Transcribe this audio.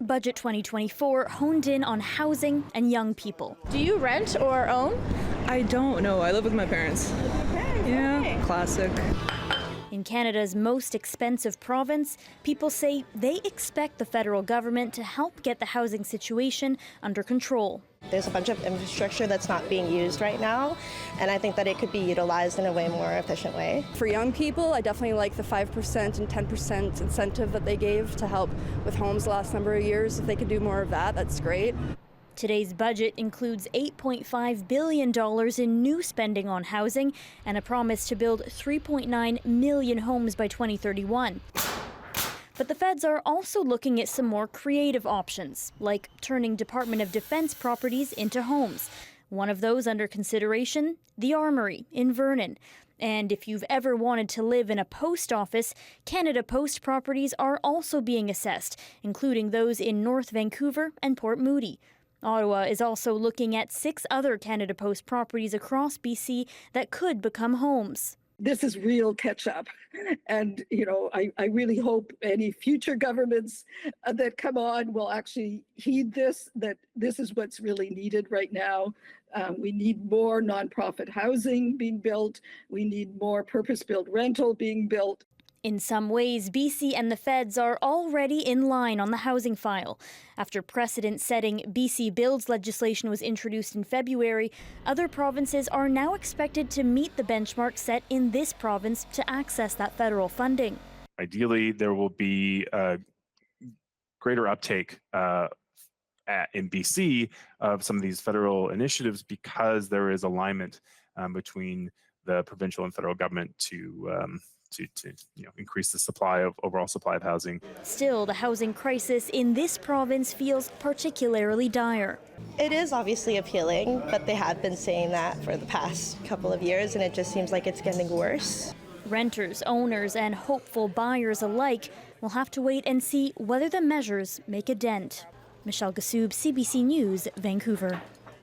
Budget 2024 honed in on housing and young people. Do you rent or own? I don't know. I live with my parents. Yeah, classic. In Canada's most expensive province, people say they expect the federal government to help get the housing situation under control. There's a bunch of infrastructure that's not being used right now, and I think that it could be utilized in a way more efficient way. For young people, I definitely like the 5% and 10% incentive that they gave to help with homes the last number of years. If they could do more of that, that's great. Today's budget includes $8.5 billion in new spending on housing and a promise to build 3.9 million homes by 2031. But the feds are also looking at some more creative options, like turning Department of Defense properties into homes. One of those under consideration, the Armory in Vernon. And if you've ever wanted to live in a post office, Canada Post properties are also being assessed, including those in North Vancouver and Port Moody. Ottawa is also looking at 6 other Canada Post properties across BC that could become homes. This is real catch-up. And, I really hope any future governments that come on will actually heed this, that this is what's really needed right now. We need more nonprofit housing being built. We need more purpose-built rental being built. In some ways, BC and the feds are already in line on the housing file. After precedent-setting BC Builds legislation was introduced in February, other provinces are now expected to meet the benchmark set in this province to access that federal funding. Ideally, there will be a greater uptake in BC of some of these federal initiatives because there is alignment between the provincial and federal government to increase the overall supply of housing. Still, the housing crisis in this province feels particularly dire. It is obviously appealing, but they have been saying that for the past couple of years, and it just seems like it's getting worse. Renters, owners, and hopeful buyers alike will have to wait and see whether the measures make a dent. Michelle Gassoub, CBC News, Vancouver.